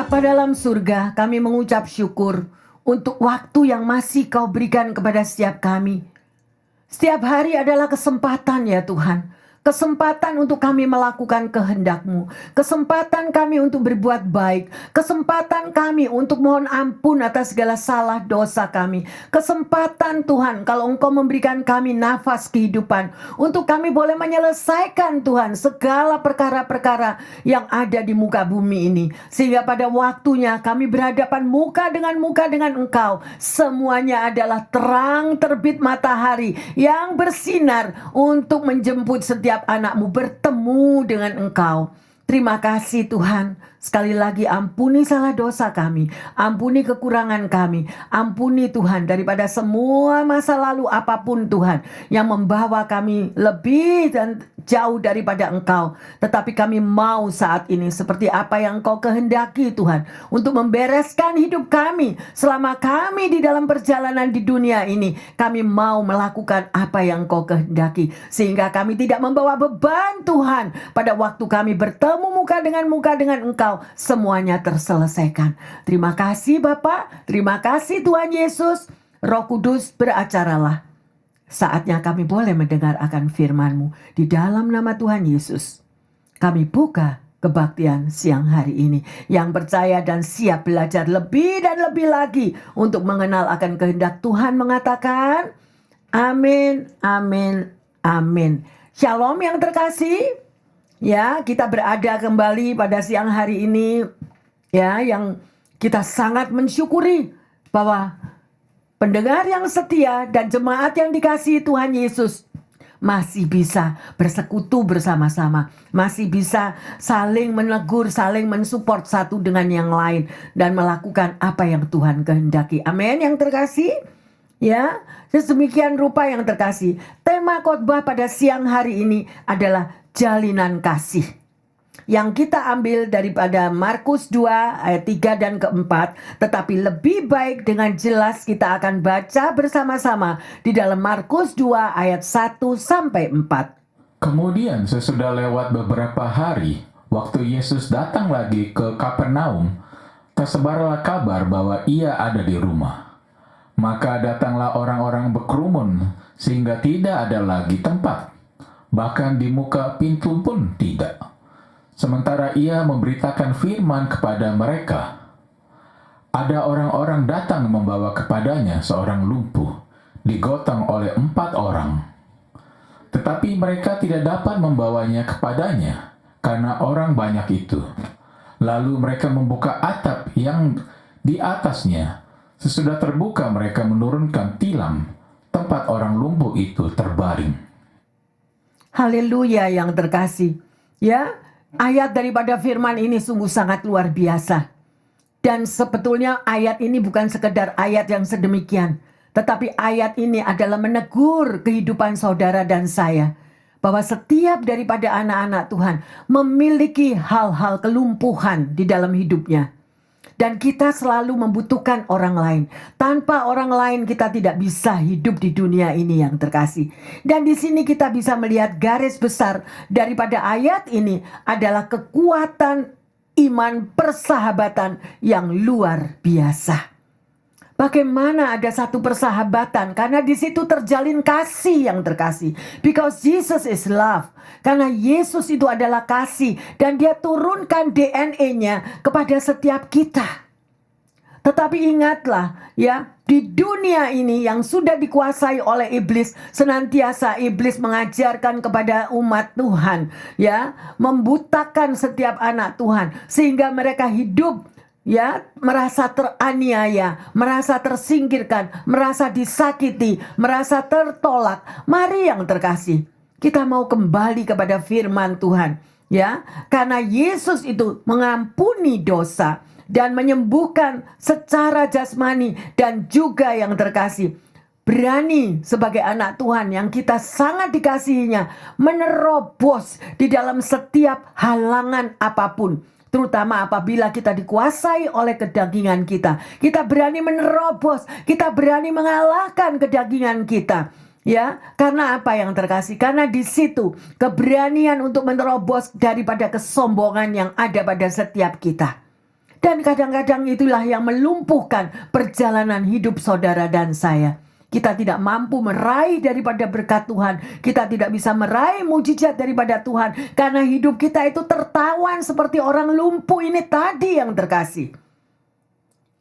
Bapa dalam surga, kami mengucap syukur untuk waktu yang masih Kau berikan kepada setiap kami. Setiap hari adalah kesempatan ya Tuhan. Kesempatan untuk kami melakukan kehendak-Mu. Kesempatan kami untuk berbuat baik. Kesempatan kami untuk mohon ampun atas segala salah dosa kami. Kesempatan Tuhan kalau Engkau memberikan kami nafas kehidupan. Untuk kami boleh menyelesaikan Tuhan segala perkara-perkara yang ada di muka bumi ini. Sehingga pada waktunya kami berhadapan muka dengan Engkau. Semuanya adalah terang terbit matahari yang bersinar untuk menjemput setiap anak-Mu bertemu dengan Engkau. Terima kasih Tuhan. Sekali lagi ampuni salah dosa kami. Ampuni kekurangan kami. Ampuni Tuhan daripada semua masa lalu apapun Tuhan yang membawa kami lebih dan jauh daripada Engkau. Tetapi kami mau saat ini seperti apa yang Engkau kehendaki Tuhan. Untuk membereskan hidup kami selama kami di dalam perjalanan di dunia ini. Kami mau melakukan apa yang Engkau kehendaki. Sehingga kami tidak membawa beban Tuhan. Pada waktu kami bertemu muka dengan Engkau, semuanya terselesaikan. Terima kasih Bapa, terima kasih Tuhan Yesus. Roh Kudus, beracaralah. Saatnya kami boleh mendengar akan firman-Mu. Di dalam nama Tuhan Yesus, kami buka kebaktian siang hari ini. Yang percaya dan siap belajar lebih dan lebih lagi untuk mengenal akan kehendak Tuhan mengatakan, amin, amin, amin. Shalom yang terkasih. Ya, kita berada kembali pada siang hari ini, ya, yang kita sangat mensyukuri bahwa pendengar yang setia dan jemaat yang dikasihi Tuhan Yesus masih bisa bersekutu bersama-sama, masih bisa saling menegur, saling mensupport satu dengan yang lain dan melakukan apa yang Tuhan kehendaki. Amin yang terkasih. Ya, sedemikian rupa yang terkasih. Tema khotbah pada siang hari ini adalah jalinan kasih. Yang kita ambil daripada Markus 2 ayat 3 dan keempat. Tetapi lebih baik dengan jelas kita akan baca bersama-sama di dalam Markus 2 ayat 1 sampai 4. Kemudian sesudah lewat beberapa hari, waktu Yesus datang lagi ke Kapernaum, tersebarlah kabar bahwa ia ada di rumah. Maka datanglah orang-orang berkerumun sehingga tidak ada lagi tempat. Bahkan di muka pintu pun tidak. Sementara ia memberitakan firman kepada mereka, ada orang-orang datang membawa kepadanya seorang lumpuh, digotong oleh 4 orang. Tetapi mereka tidak dapat membawanya kepadanya, karena orang banyak itu. Lalu mereka membuka atap yang di atasnya. Sesudah terbuka mereka menurunkan tilam, tempat orang lumpuh itu terbaring. Haleluya yang terkasih. Ya, ayat daripada firman ini sungguh sangat luar biasa. Dan sebetulnya ayat ini bukan sekedar ayat yang sedemikian. Tetapi ayat ini adalah menegur kehidupan saudara dan saya. Bahwa setiap daripada anak-anak Tuhan memiliki hal-hal kelumpuhan di dalam hidupnya. Dan kita selalu membutuhkan orang lain. Tanpa orang lain kita tidak bisa hidup di dunia ini yang terkasih. Dan di sini kita bisa melihat garis besar daripada ayat ini adalah kekuatan iman persahabatan yang luar biasa. Bagaimana ada satu persahabatan? Karena di situ terjalin kasih yang terkasih. Because Jesus is love. Karena Yesus itu adalah kasih. Dan dia turunkan DNA-nya kepada setiap kita. Tetapi ingatlah ya, di dunia ini yang sudah dikuasai oleh iblis, senantiasa iblis mengajarkan kepada umat Tuhan. Ya, membutakan setiap anak Tuhan. Sehingga mereka hidup ya, merasa teraniaya, merasa tersingkirkan, merasa disakiti, merasa tertolak. Mari yang terkasih, kita mau kembali kepada firman Tuhan, ya. Karena Yesus itu mengampuni dosa dan menyembuhkan secara jasmani dan juga yang terkasih. Berani sebagai anak Tuhan yang kita sangat dikasihinya menerobos di dalam setiap halangan apapun. Terutama apabila kita dikuasai oleh kedagingan kita. Kita berani menerobos. Kita berani mengalahkan kedagingan kita. Ya, karena apa yang terkasih? Karena di situ keberanian untuk menerobos daripada kesombongan yang ada pada setiap kita. Dan kadang-kadang itulah yang melumpuhkan perjalanan hidup saudara dan saya. Kita tidak mampu meraih daripada berkat Tuhan. Kita tidak bisa meraih mujizat daripada Tuhan. Karena hidup kita itu tertawan seperti orang lumpuh ini tadi yang terkasih.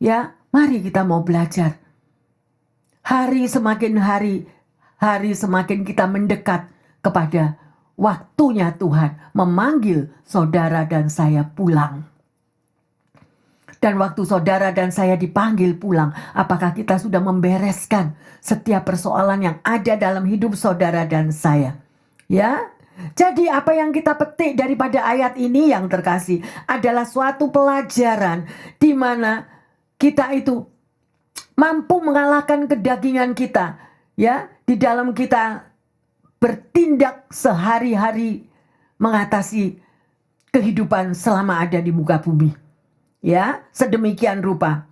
Ya, mari kita mau belajar. Hari semakin kita mendekat kepada waktunya Tuhan memanggil saudara dan saya pulang. Dan waktu saudara dan saya dipanggil pulang, apakah kita sudah membereskan setiap persoalan yang ada dalam hidup saudara dan saya? Ya, jadi apa yang kita petik daripada ayat ini yang terkasih adalah suatu pelajaran di mana kita itu mampu mengalahkan kedagingan kita, ya, di dalam kita bertindak sehari-hari mengatasi kehidupan selama ada di muka bumi. Ya, sedemikian rupa.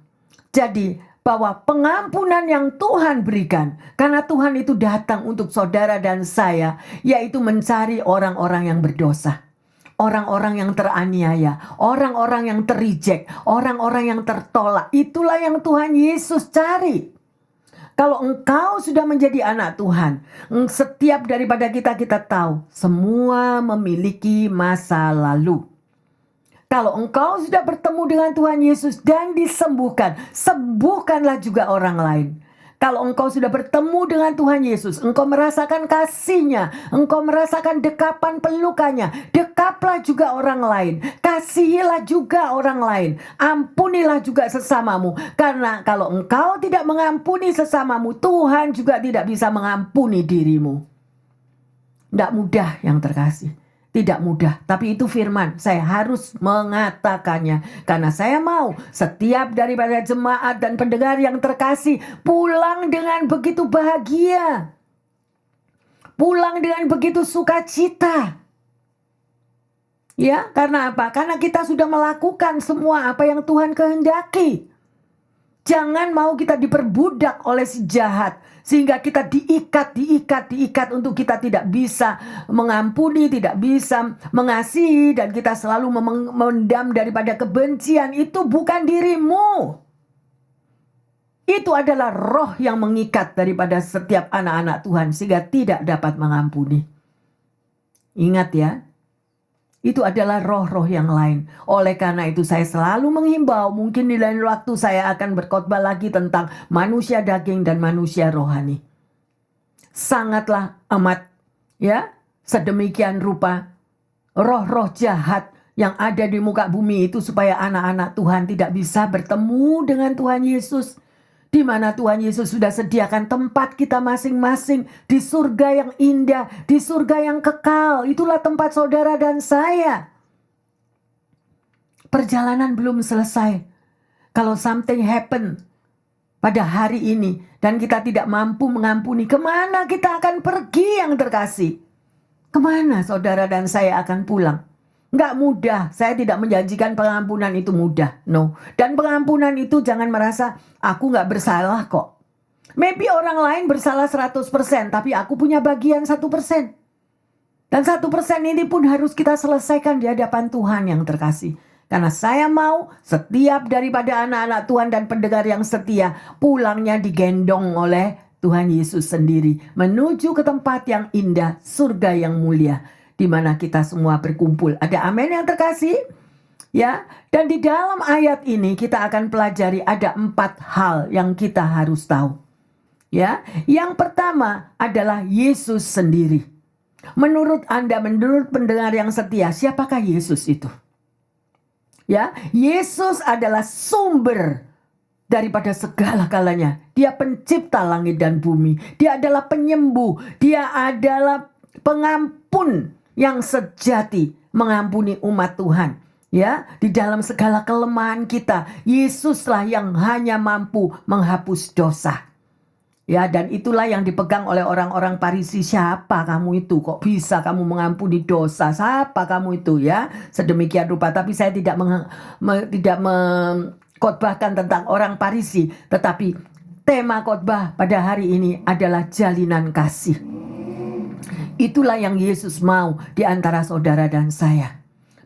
Jadi, bahwa pengampunan yang Tuhan berikan, karena Tuhan itu datang untuk saudara dan saya, yaitu mencari orang-orang yang berdosa. Orang-orang yang teraniaya, orang-orang yang terreject, orang-orang yang tertolak. Itulah yang Tuhan Yesus cari. Kalau engkau sudah menjadi anak Tuhan, setiap daripada kita tahu, semua memiliki masa lalu. Kalau engkau sudah bertemu dengan Tuhan Yesus dan disembuhkan, sembuhkanlah juga orang lain. Kalau engkau sudah bertemu dengan Tuhan Yesus, engkau merasakan kasih-Nya, engkau merasakan dekapan pelukannya, dekaplah juga orang lain. Kasihilah juga orang lain. Ampunilah juga sesamamu. Karena kalau engkau tidak mengampuni sesamamu, Tuhan juga tidak bisa mengampuni dirimu. Tidak mudah yang terkasih. Tidak mudah, tapi itu firman. Saya harus mengatakannya. Karena saya mau setiap daripada jemaat dan pendengar yang terkasih pulang dengan begitu bahagia. Pulang dengan begitu sukacita. Ya, karena apa? Karena kita sudah melakukan semua apa yang Tuhan kehendaki. Jangan mau kita diperbudak oleh si jahat. Sehingga kita diikat untuk kita tidak bisa mengampuni, tidak bisa mengasihi. Dan kita selalu memendam daripada kebencian. Itu bukan dirimu. Itu adalah roh yang mengikat daripada setiap anak-anak Tuhan. Sehingga tidak dapat mengampuni. Ingat ya. Itu adalah roh-roh yang lain. Oleh karena itu saya selalu menghimbau, mungkin di lain waktu saya akan berkhotbah lagi tentang manusia daging dan manusia rohani. Sangatlah amat, ya, sedemikian rupa roh-roh jahat yang ada di muka bumi itu supaya anak-anak Tuhan tidak bisa bertemu dengan Tuhan Yesus. Di mana Tuhan Yesus sudah sediakan tempat kita masing-masing di surga yang indah, di surga yang kekal. Itulah tempat saudara dan saya. Perjalanan belum selesai. Kalau something happen pada hari ini dan kita tidak mampu mengampuni, kemana kita akan pergi yang terkasih? Kemana saudara dan saya akan pulang? Nggak mudah, saya tidak menjanjikan pengampunan itu mudah, no. Dan pengampunan itu jangan merasa, aku nggak bersalah kok. Maybe orang lain bersalah 100%, tapi aku punya bagian 1%. Dan 1% ini pun harus kita selesaikan di hadapan Tuhan yang terkasih. Karena saya mau setiap daripada anak-anak Tuhan dan pendengar yang setia, pulangnya digendong oleh Tuhan Yesus sendiri. Menuju ke tempat yang indah, surga yang mulia. Di mana kita semua berkumpul. Ada amin yang terkasih? Ya, dan di dalam ayat ini kita akan pelajari ada 4 hal yang kita harus tahu. Ya, yang pertama adalah Yesus sendiri. Menurut Anda, menurut pendengar yang setia, siapakah Yesus itu? Ya, Yesus adalah sumber daripada segala-galanya. Dia pencipta langit dan bumi. Dia adalah penyembuh. Dia adalah pengampun yang sejati, mengampuni umat Tuhan. Ya, di dalam segala kelemahan kita, Yesuslah yang hanya mampu menghapus dosa. Ya, dan itulah yang dipegang oleh orang-orang Farisi. Siapa kamu itu? Kok bisa kamu mengampuni dosa? Siapa kamu itu, ya? Sedemikian rupa. Tapi saya tidak mengkhotbahkan tentang orang Farisi, tetapi tema khotbah pada hari ini adalah jalinan kasih. Itulah yang Yesus mau di antara saudara dan saya.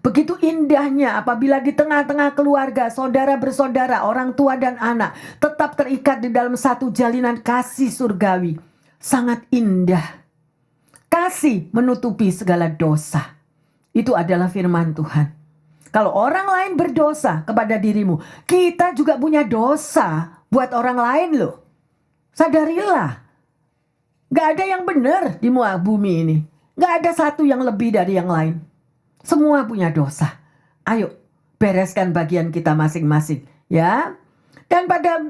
Begitu indahnya apabila di tengah-tengah keluarga, saudara bersaudara, orang tua dan anak tetap terikat di dalam satu jalinan kasih surgawi. Sangat indah. Kasih menutupi segala dosa. Itu adalah firman Tuhan. Kalau orang lain berdosa kepada dirimu, kita juga punya dosa buat orang lain loh. Sadarilah. Gak ada yang benar di muka bumi ini. Gak ada satu yang lebih dari yang lain. Semua punya dosa. Ayo bereskan bagian kita masing-masing. Ya. Dan pada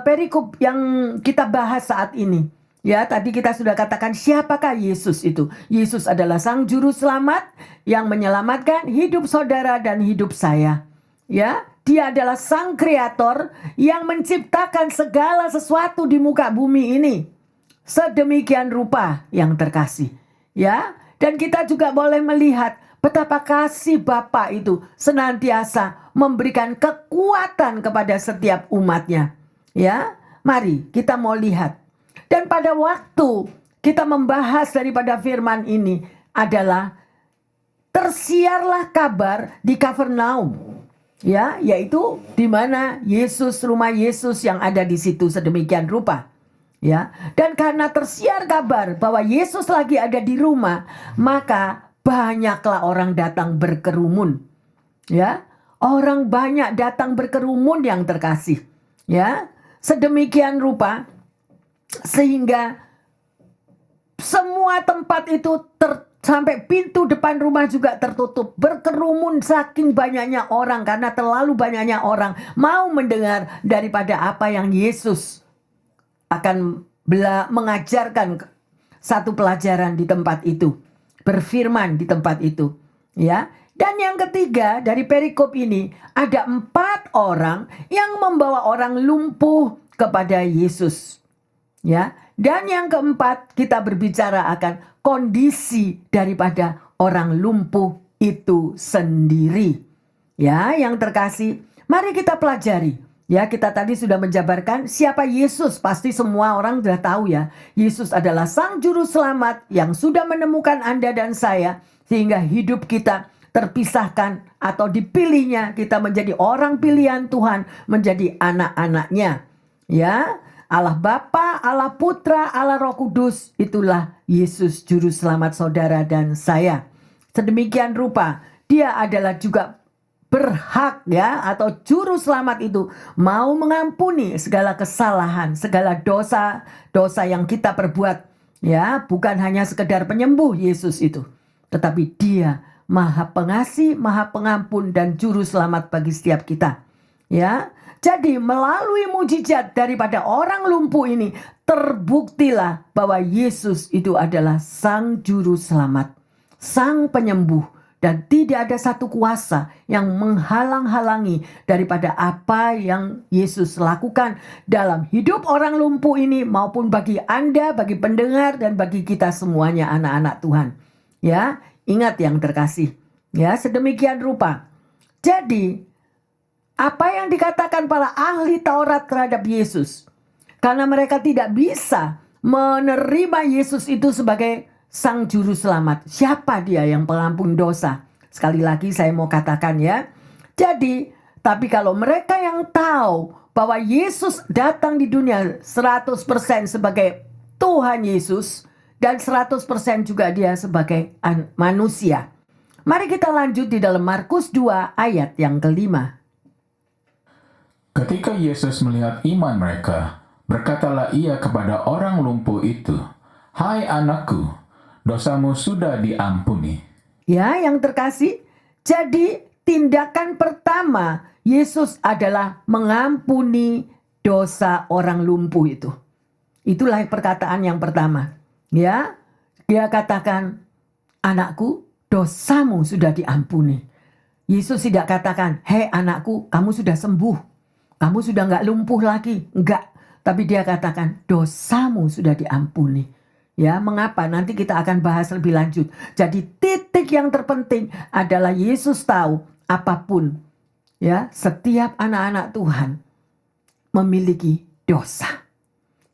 perikop yang kita bahas saat ini. Ya, tadi kita sudah katakan siapakah Yesus itu? Yesus adalah Sang Juru Selamat yang menyelamatkan hidup saudara dan hidup saya. Ya, Dia adalah Sang Kreator yang menciptakan segala sesuatu di muka bumi ini. Sedemikian rupa yang terkasih. Ya, dan kita juga boleh melihat betapa kasih Bapa itu senantiasa memberikan kekuatan kepada setiap umatnya. Ya, mari kita mau lihat. Dan pada waktu kita membahas daripada firman ini adalah tersiarlah kabar di Kapernaum, ya, yaitu di mana Yesus, rumah Yesus yang ada di situ sedemikian rupa, ya. Dan karena tersiar kabar bahwa Yesus lagi ada di rumah, maka banyaklah orang datang berkerumun, ya. Orang banyak datang berkerumun yang terkasih, ya. Sedemikian rupa sehingga semua tempat itu sampai pintu depan rumah juga tertutup. Berkerumun saking banyaknya orang, karena terlalu banyaknya orang mau mendengar daripada apa yang Yesus akan mengajarkan satu pelajaran di tempat itu. Berfirman di tempat itu. Ya. Dan yang ketiga dari perikop ini ada 4 orang yang membawa orang lumpuh kepada Yesus. Ya, dan yang keempat kita berbicara akan kondisi daripada orang lumpuh itu sendiri. Ya, yang terkasih, mari kita pelajari. Ya, kita tadi sudah menjabarkan siapa Yesus. Pasti semua orang sudah tahu ya. Yesus adalah Sang Juru Selamat yang sudah menemukan Anda dan saya sehingga hidup kita terpisahkan atau dipilihnya kita menjadi orang pilihan Tuhan, menjadi anak-anaknya. Ya, Allah Bapa, Allah Putra, Allah Roh Kudus, itulah Yesus Juru Selamat saudara dan saya. Sedemikian rupa, Dia adalah juga berhak ya, atau Juru Selamat itu mau mengampuni segala kesalahan, segala dosa yang kita perbuat. Ya, bukan hanya sekedar penyembuh Yesus itu, tetapi Dia Maha Pengasih, Maha Pengampun dan Juru Selamat bagi setiap kita. Ya. Jadi melalui mujizat daripada orang lumpuh ini terbuktilah bahwa Yesus itu adalah Sang Juru Selamat, Sang Penyembuh, dan tidak ada satu kuasa yang menghalang-halangi daripada apa yang Yesus lakukan dalam hidup orang lumpuh ini maupun bagi Anda, bagi pendengar dan bagi kita semuanya anak-anak Tuhan. Ya, ingat yang terkasih. Ya, sedemikian rupa. Jadi apa yang dikatakan para ahli Taurat terhadap Yesus, karena mereka tidak bisa menerima Yesus itu sebagai Sang Juru Selamat. Siapa Dia yang pengampun dosa? Sekali lagi saya mau katakan ya. Jadi, tapi kalau mereka yang tahu bahwa Yesus datang di dunia 100% sebagai Tuhan Yesus dan 100% juga Dia sebagai manusia. Mari kita lanjut di dalam Markus 2 ayat yang kelima. Ketika Yesus melihat iman mereka, berkatalah Ia kepada orang lumpuh itu, "Hai anakku, dosamu sudah diampuni." Ya, yang terkasih, jadi tindakan pertama Yesus adalah mengampuni dosa orang lumpuh itu. Itulah perkataan yang pertama. Ya, Dia katakan, "Anakku, dosamu sudah diampuni." Yesus tidak katakan, "Hei anakku, kamu sudah sembuh. Kamu sudah gak lumpuh lagi." Enggak. Tapi Dia katakan, "Dosamu sudah diampuni." Ya, mengapa? Nanti kita akan bahas lebih lanjut. Jadi titik yang terpenting adalah Yesus tahu apapun. Ya, setiap anak-anak Tuhan memiliki dosa.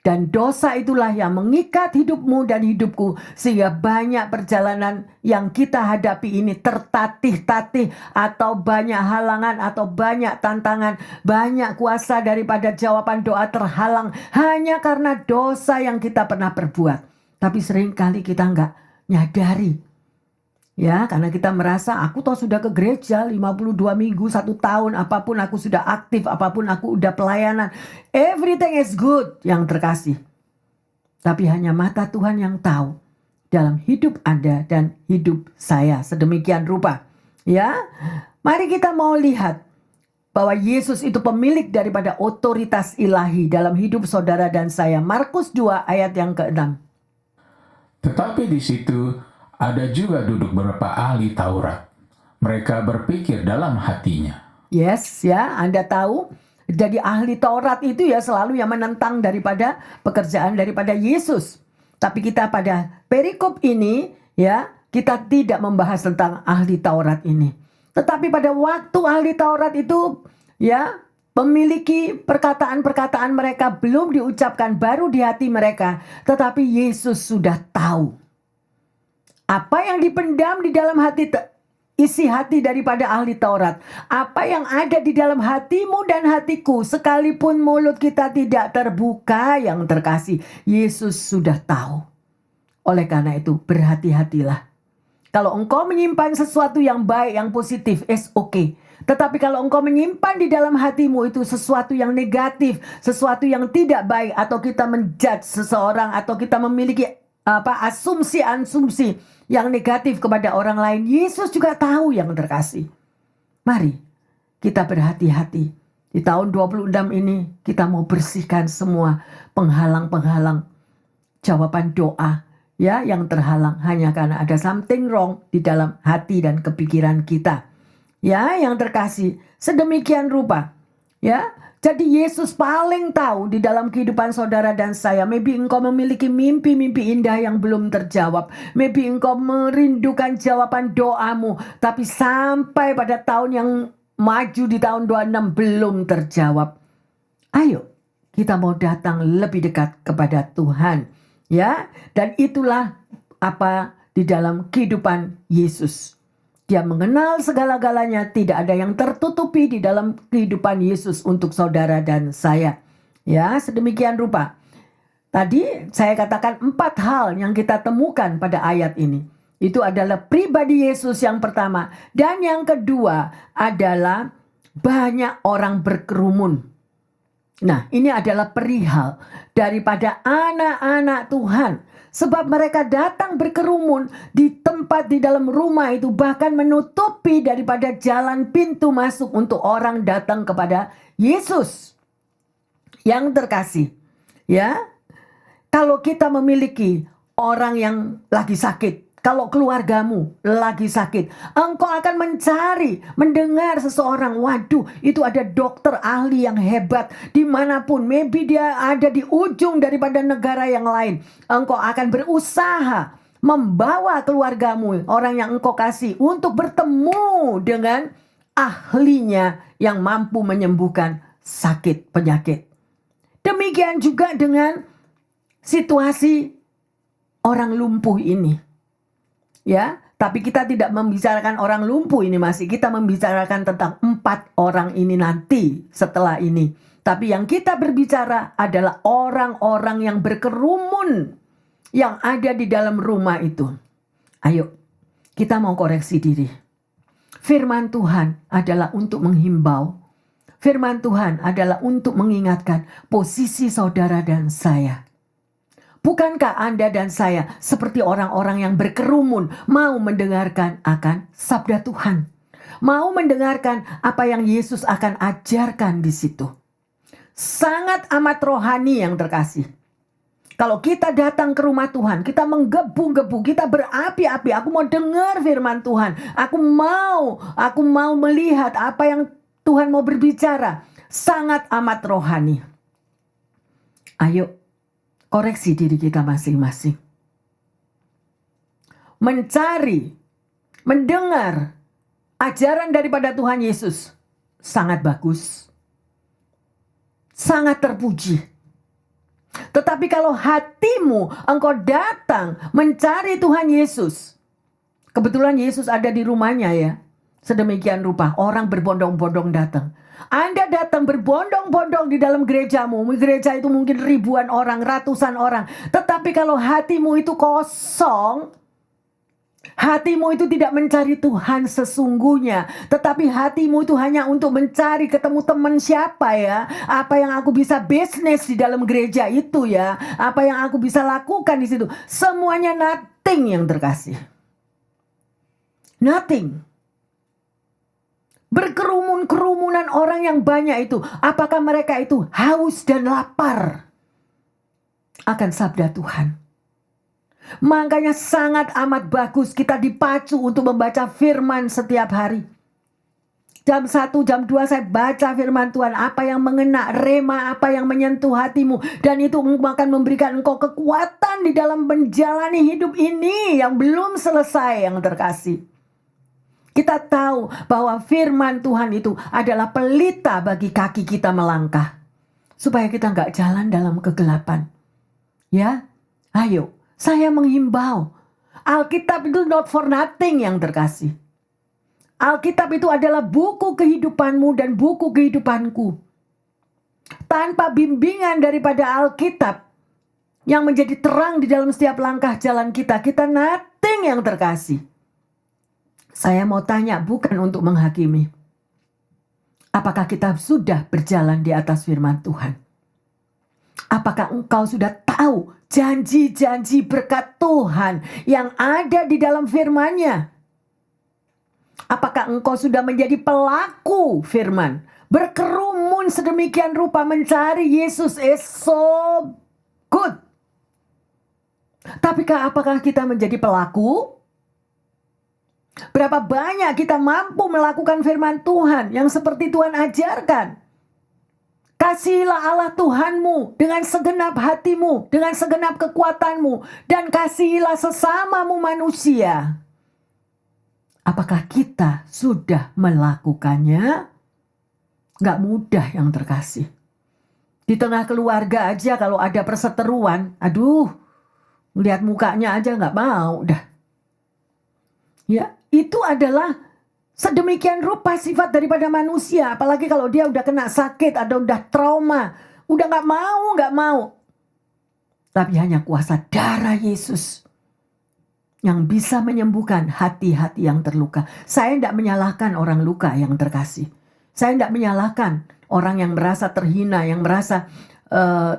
Dan dosa itulah yang mengikat hidupmu dan hidupku, sehingga banyak perjalanan yang kita hadapi ini tertatih-tatih, atau banyak halangan, atau banyak tantangan, banyak kuasa daripada jawaban doa terhalang hanya karena dosa yang kita pernah perbuat. Tapi seringkali kita nggak nyadari. Ya, karena kita merasa aku toh sudah ke gereja 52 minggu, 1 tahun, apapun aku sudah aktif, apapun aku udah pelayanan. Everything is good, yang terkasih. Tapi hanya mata Tuhan yang tahu dalam hidup Anda dan hidup saya sedemikian rupa. Ya, mari kita mau lihat bahwa Yesus itu pemilik daripada otoritas ilahi dalam hidup saudara dan saya. Markus 2 ayat yang ke-6. Tetapi di situ ada juga duduk beberapa ahli Taurat. Mereka berpikir dalam hatinya. Yes, ya, Anda tahu. Jadi ahli Taurat itu ya selalu yang menentang daripada pekerjaan daripada Yesus. Tapi kita pada perikop ini ya, kita tidak membahas tentang ahli Taurat ini. Tetapi pada waktu ahli Taurat itu ya memiliki perkataan-perkataan mereka belum diucapkan, baru di hati mereka. Tetapi Yesus sudah tahu apa yang dipendam di dalam hati, isi hati daripada ahli Taurat. Apa yang ada di dalam hatimu dan hatiku, sekalipun mulut kita tidak terbuka, yang terkasih, Yesus sudah tahu. Oleh karena itu, berhati-hatilah. Kalau engkau menyimpan sesuatu yang baik, yang positif, is okay. Tetapi kalau engkau menyimpan di dalam hatimu itu sesuatu yang negatif, sesuatu yang tidak baik, atau kita menjudge seseorang, atau kita memiliki asumsi-asumsi yang negatif kepada orang lain, Yesus juga tahu, yang terkasih. Mari kita berhati-hati. Di tahun 26 ini kita mau bersihkan semua penghalang-penghalang jawaban doa ya, yang terhalang hanya karena ada something wrong di dalam hati dan kepikiran kita. Ya, yang terkasih, sedemikian rupa. Ya, jadi Yesus paling tahu di dalam kehidupan saudara dan saya. Maybe engkau memiliki mimpi-mimpi indah yang belum terjawab. Maybe engkau merindukan jawaban doamu, tapi sampai pada tahun yang maju di tahun 26 belum terjawab. Ayo, kita mau datang lebih dekat kepada Tuhan. Ya, dan itulah apa di dalam kehidupan Yesus. Dia mengenal segala-galanya, tidak ada yang tertutupi di dalam kehidupan Yesus untuk saudara dan saya. Ya, sedemikian rupa. Tadi saya katakan 4 hal yang kita temukan pada ayat ini. Itu adalah pribadi Yesus yang pertama. Dan yang kedua adalah banyak orang berkerumun. Nah, ini adalah perihal daripada anak-anak Tuhan. Sebab mereka datang berkerumun di tempat di dalam rumah itu, bahkan menutupi daripada jalan pintu masuk untuk orang datang kepada Yesus. Yang terkasih, ya, kalau kita memiliki orang yang lagi sakit, kalau keluargamu lagi sakit, engkau akan mencari, mendengar seseorang, waduh itu ada dokter ahli yang hebat dimanapun, maybe dia ada di ujung daripada negara yang lain. Engkau akan berusaha membawa keluargamu, orang yang engkau kasih, untuk bertemu dengan ahlinya yang mampu menyembuhkan sakit penyakit. Demikian juga dengan situasi orang lumpuh ini. Ya, tapi kita tidak membicarakan orang lumpuh ini, masih kita membicarakan tentang 4 orang ini nanti setelah ini. Tapi yang kita berbicara adalah orang-orang yang berkerumun yang ada di dalam rumah itu. Ayo, kita mau koreksi diri. Firman Tuhan adalah untuk menghimbau. Firman Tuhan adalah untuk mengingatkan posisi saudara dan saya. Bukankah Anda dan saya seperti orang-orang yang berkerumun, mau mendengarkan akan sabda Tuhan, mau mendengarkan apa yang Yesus akan ajarkan di situ. Sangat amat rohani, yang terkasih. Kalau kita datang ke rumah Tuhan, kita menggebu-gebu, kita berapi-api, aku mau dengar firman Tuhan, aku mau melihat apa yang Tuhan mau berbicara. Sangat amat rohani. Ayo, koreksi diri kita masing-masing. Mencari, mendengar ajaran daripada Tuhan Yesus sangat bagus. Sangat terpuji. Tetapi kalau hatimu engkau datang mencari Tuhan Yesus. Kebetulan Yesus ada di rumahnya ya. Sedemikian rupa orang berbondong-bondong datang. Anda datang berbondong-bondong di dalam gerejamu. Gereja itu mungkin ribuan orang, ratusan orang. Tetapi kalau hatimu itu kosong, hatimu itu tidak mencari Tuhan sesungguhnya. Tetapi hatimu itu hanya untuk mencari ketemu teman siapa ya. Apa yang aku bisa bisnis di dalam gereja itu ya. Apa yang aku bisa lakukan di situ. Semuanya nothing yang terkasih. Nothing. Berkerumun-kerumunan orang yang banyak itu. Apakah mereka itu haus dan lapar akan sabda Tuhan? Makanya sangat amat bagus kita dipacu untuk membaca firman setiap hari. Jam 1, jam 2 saya baca firman Tuhan. Apa yang mengena, rema, apa yang menyentuh hatimu. Dan itu akan memberikan engkau kekuatan di dalam menjalani hidup ini yang belum selesai yang terkasih. Kita tahu bahwa firman Tuhan itu adalah pelita bagi kaki kita melangkah. Supaya kita nggak jalan dalam kegelapan. Ya, ayo, saya menghimbau. Alkitab itu not for nothing yang terkasih. Alkitab itu adalah buku kehidupanmu dan buku kehidupanku. Tanpa bimbingan daripada Alkitab yang menjadi terang di dalam setiap langkah jalan kita, kita nothing yang terkasih. Saya mau tanya bukan untuk menghakimi. Apakah kita sudah berjalan di atas firman Tuhan? Apakah engkau sudah tahu janji-janji berkat Tuhan yang ada di dalam firman-Nya? Apakah engkau sudah menjadi pelaku firman? Berkerumun sedemikian rupa mencari Yesus is so good. Tapi apakah kita menjadi pelaku? Berapa banyak kita mampu melakukan firman Tuhan yang seperti Tuhan ajarkan? Kasihilah Allah Tuhanmu dengan segenap hatimu, dengan segenap kekuatanmu, dan kasihilah sesamamu manusia. Apakah kita sudah melakukannya? Gak mudah yang terkasih. Di tengah keluarga aja kalau ada perseteruan, aduh, melihat mukanya aja gak mau dah. Ya, itu adalah sedemikian rupa sifat daripada manusia. Apalagi kalau dia udah kena sakit atau udah trauma. Udah gak mau. Tapi hanya kuasa darah Yesus yang bisa menyembuhkan hati-hati yang terluka. Saya tidak menyalahkan orang luka yang terkasih. Saya tidak menyalahkan orang yang merasa terhina, yang merasa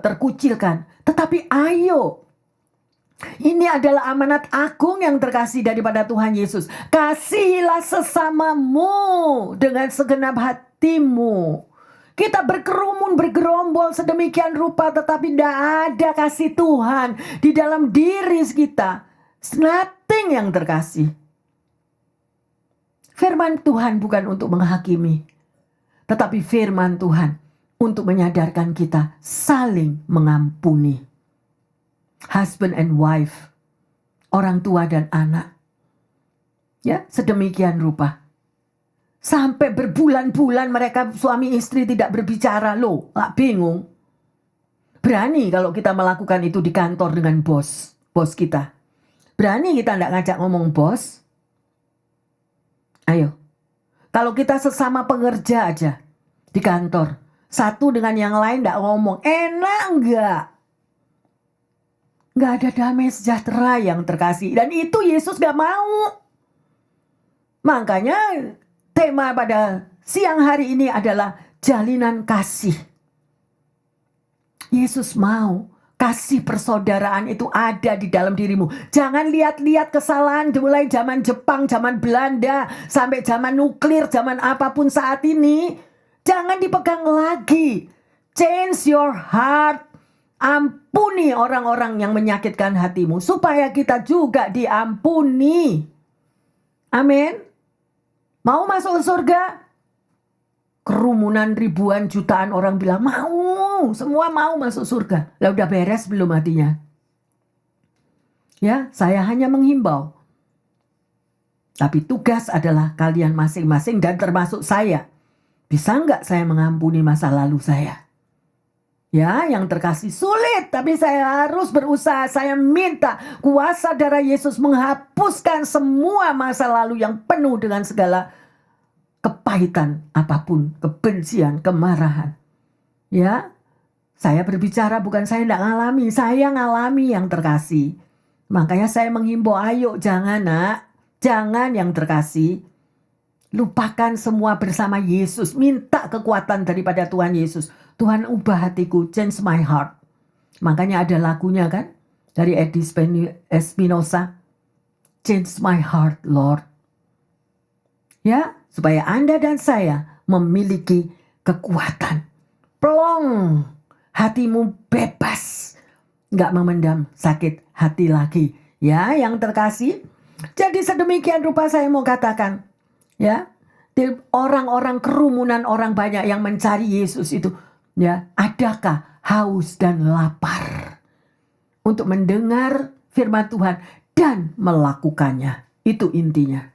terkucilkan. Tetapi ayo. Ini adalah amanat agung yang terkasih daripada Tuhan Yesus. Kasihilah sesamamu dengan segenap hatimu. Kita berkerumun, bergerombol sedemikian rupa, tetapi tidak ada kasih Tuhan di dalam diri kita. Nothing yang terkasih. Firman Tuhan bukan untuk menghakimi, tetapi firman Tuhan untuk menyadarkan kita saling mengampuni. Husband and wife, orang tua dan anak. Ya, sedemikian rupa. Sampai berbulan-bulan mereka suami istri tidak berbicara. Loh, gak bingung. Berani kalau kita melakukan itu di kantor dengan bos kita. Berani kita tidak ngajak ngomong bos. Ayo. Kalau kita sesama pengerja aja di kantor. Satu dengan yang lain tidak ngomong. Enak enggak? Gak ada damai sejahtera yang terkasih. Dan itu Yesus gak mau. Makanya tema pada siang hari ini adalah jalinan kasih. Yesus mau kasih persaudaraan itu ada di dalam dirimu. Jangan lihat-lihat kesalahan mulai zaman Jepang, zaman Belanda, sampai zaman nuklir, zaman apapun saat ini. Jangan dipegang lagi. Change your heart. Ampuni orang-orang yang menyakitkan hatimu. Supaya kita juga diampuni. Amin. Mau masuk surga? Kerumunan ribuan jutaan orang bilang mau. Semua mau masuk surga. Lah udah beres belum hatinya? Ya, saya hanya menghimbau. Tapi tugas adalah kalian masing-masing dan termasuk saya. Bisa nggak saya mengampuni masa lalu saya? Ya, yang terkasih, sulit, tapi saya harus berusaha. Saya minta kuasa darah Yesus menghapuskan semua masa lalu yang penuh dengan segala kepahitan apapun, kebencian, kemarahan. Ya, saya berbicara bukan saya tidak ngalami, saya ngalami yang terkasih. Makanya saya menghimbau, ayo jangan nak, jangan yang terkasih. Lupakan semua bersama Yesus. Minta kekuatan daripada Tuhan Yesus. Tuhan ubah hatiku, change my heart. Makanya ada lagunya kan, dari Eddie Espinosa. Change my heart, Lord. Ya, supaya Anda dan saya memiliki kekuatan. Plong, hatimu bebas. Nggak memendam sakit hati lagi. Ya, yang terkasih. Jadi sedemikian rupa saya mau katakan. Ya, orang-orang kerumunan orang banyak yang mencari Yesus itu, ya, adakah haus dan lapar untuk mendengar firman Tuhan dan melakukannya? Itu intinya.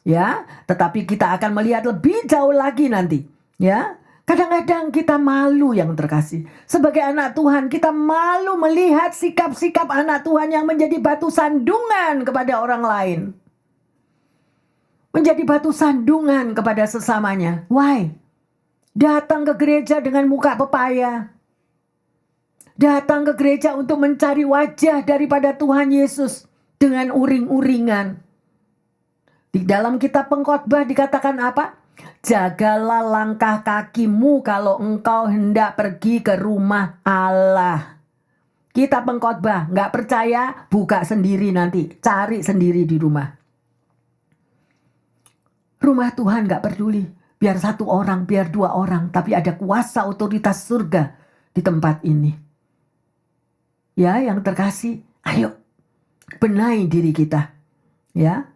Ya, tetapi kita akan melihat lebih jauh lagi nanti. Ya, kadang-kadang kita malu yang terkasih. Sebagai anak Tuhan, kita malu melihat sikap-sikap anak Tuhan yang menjadi batu sandungan kepada orang lain. Menjadi batu sandungan kepada sesamanya. Why? Datang ke gereja dengan muka pepaya. Datang ke gereja untuk mencari wajah daripada Tuhan Yesus dengan uring-uringan. Di dalam kitab Pengkhotbah dikatakan apa? Jagalah langkah kakimu kalau engkau hendak pergi ke rumah Allah. Kitab Pengkhotbah, nggak percaya, buka sendiri nanti. Cari sendiri di rumah. Rumah Tuhan gak peduli. Biar satu orang, biar dua orang. Tapi ada kuasa otoritas surga di tempat ini. Ya, yang terkasih, ayo benahi diri kita. Ya,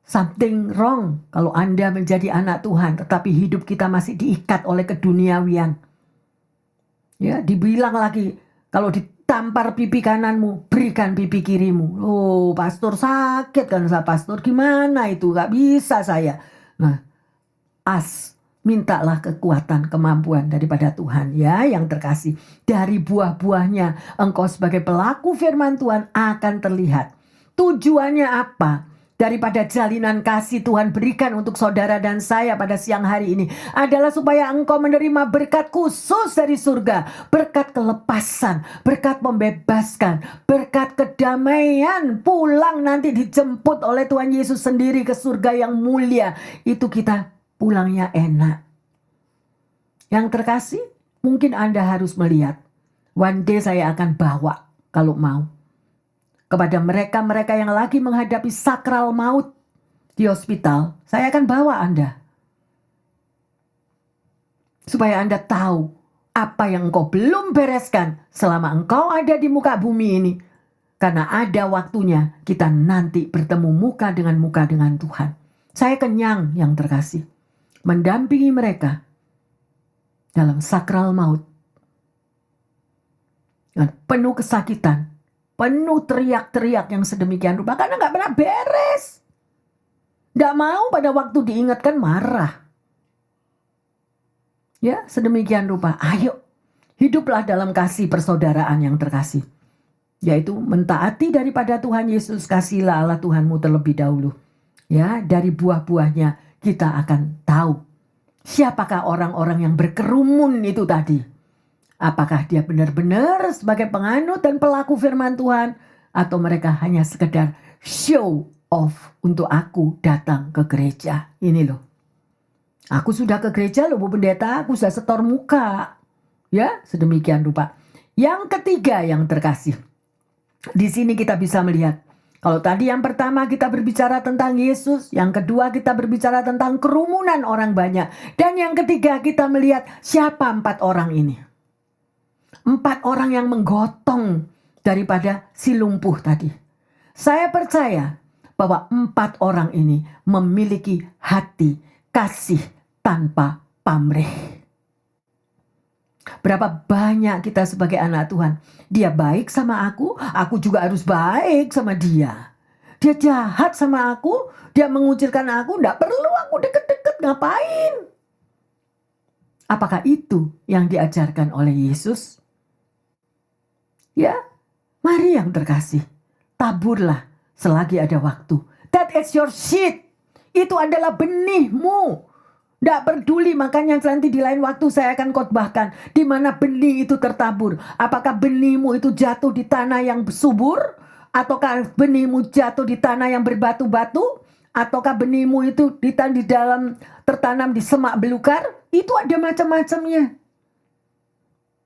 something wrong kalau Anda menjadi anak Tuhan. Tetapi hidup kita masih diikat oleh keduniawian. Ya, dibilang lagi, kalau ditampar pipi kananmu, berikan pipi kirimu. Oh, pastor sakit kan saya pastor. Gimana itu? Gak bisa saya. Nah, mintalah kekuatan, kemampuan daripada Tuhan. Ya, yang terkasih. Dari buah-buahnya, engkau sebagai pelaku firman Tuhan akan terlihat. Tujuannya apa? Daripada jalinan kasih Tuhan berikan untuk saudara dan saya pada siang hari ini adalah supaya engkau menerima berkat khusus dari surga. Berkat kelepasan, berkat membebaskan, berkat kedamaian. Pulang nanti dijemput oleh Tuhan Yesus sendiri ke surga yang mulia. Itu kita pulangnya enak. Yang terkasih, mungkin Anda harus melihat. One day saya akan bawa kalau mau. Kepada mereka-mereka yang lagi menghadapi sakral maut di hospital, saya akan bawa Anda. Supaya Anda tahu apa yang engkau belum bereskan selama engkau ada di muka bumi ini. Karena ada waktunya kita nanti bertemu muka dengan Tuhan. Saya kenyang yang terkasih. Mendampingi mereka dalam sakral maut. Dengan penuh kesakitan. Penuh teriak-teriak yang sedemikian rupa. Karena gak pernah beres. Gak mau pada waktu diingatkan marah. Ya, sedemikian rupa. Ayo, hiduplah dalam kasih persaudaraan yang terkasih. Yaitu mentaati daripada Tuhan Yesus. Kasihlah Allah Tuhanmu terlebih dahulu. Ya, dari buah-buahnya kita akan tahu. Siapakah orang-orang yang berkerumun itu tadi. Apakah dia benar-benar sebagai penganut dan pelaku firman Tuhan. Atau mereka hanya sekedar show off untuk aku datang ke gereja. Ini loh. Aku sudah ke gereja loh Bu Pendeta. Aku sudah setor muka. Ya, sedemikian rupa. Yang ketiga yang terkasih. Di sini kita bisa melihat. Kalau tadi yang pertama kita berbicara tentang Yesus. Yang kedua kita berbicara tentang kerumunan orang banyak. Dan yang ketiga kita melihat siapa 4 orang ini. 4 orang yang menggotong daripada si lumpuh tadi. Saya percaya bahwa 4 orang ini memiliki hati kasih tanpa pamrih. Berapa banyak kita sebagai anak Tuhan. Dia baik sama aku juga harus baik sama dia. Dia jahat sama aku, dia mengucilkan aku, gak perlu aku deket-deket, ngapain? Apakah itu yang diajarkan oleh Yesus? Ya, mari yang terkasih, taburlah selagi ada waktu. That is your seed. Itu adalah benihmu. Tidak peduli, makanya nanti di lain waktu saya akan khotbahkan di mana benih itu tertabur. Apakah benihmu itu jatuh di tanah yang subur? Ataukah benihmu jatuh di tanah yang berbatu-batu? Ataukah benihmu itu di dalam tertanam di semak belukar? Itu ada macam-macamnya.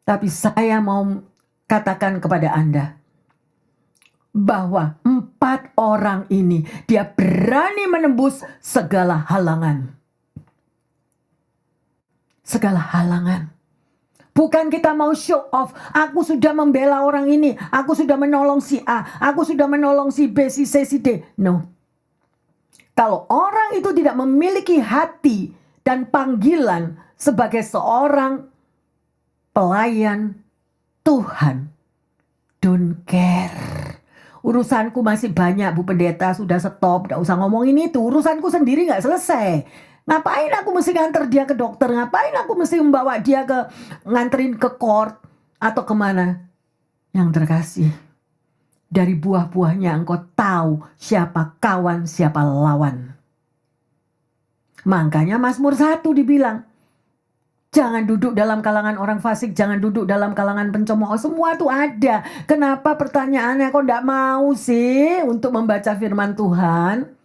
Tapi saya mau katakan kepada Anda bahwa 4 orang ini dia berani menembus segala halangan. Segala halangan. Bukan kita mau show off. Aku sudah membela orang ini. Aku sudah menolong si A. Aku sudah menolong si B, si C, si D. No. Kalau orang itu tidak memiliki hati dan panggilan sebagai seorang pelayan Tuhan, don't care. Urusanku masih banyak, Bu Pendeta, sudah stop. Tidak usah ngomongin itu. Urusanku sendiri nggak selesai. Ngapain aku mesti nganter dia ke dokter? Ngapain aku mesti membawa dia nganterin ke court atau kemana? Yang terkasih, dari buah-buahnya engkau tahu siapa kawan, siapa lawan. Makanya Mazmur 1 dibilang, jangan duduk dalam kalangan orang fasik, jangan duduk dalam kalangan pencemooh. Semua tuh ada. Kenapa pertanyaannya kok enggak mau sih untuk membaca firman Tuhan?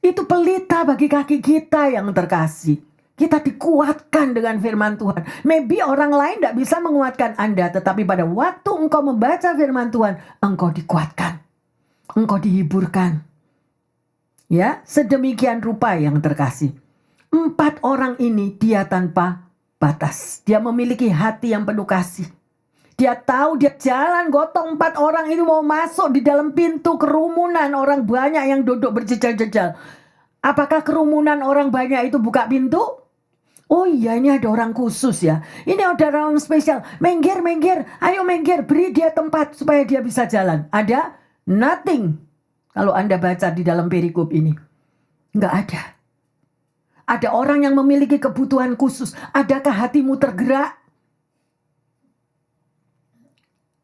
Itu pelita bagi kaki kita yang terkasih. Kita dikuatkan dengan firman Tuhan. Maybe orang lain tidak bisa menguatkan Anda, tetapi pada waktu engkau membaca firman Tuhan, engkau dikuatkan. Engkau dihiburkan. Ya, sedemikian rupa yang terkasih. 4 orang ini dia tanpa batas. Dia memiliki hati yang penuh kasih. Dia tahu dia jalan gotong 4 orang itu mau masuk di dalam pintu kerumunan orang banyak yang duduk berjejal-jejal. Apakah kerumunan orang banyak itu buka pintu? Oh iya, ini ada orang khusus ya. Ini ada orang spesial. Mengger, ayo mengger, beri dia tempat supaya dia bisa jalan. Ada? Nothing. Kalau Anda baca di dalam perikop ini. Nggak ada. Ada orang yang memiliki kebutuhan khusus. Adakah hatimu tergerak?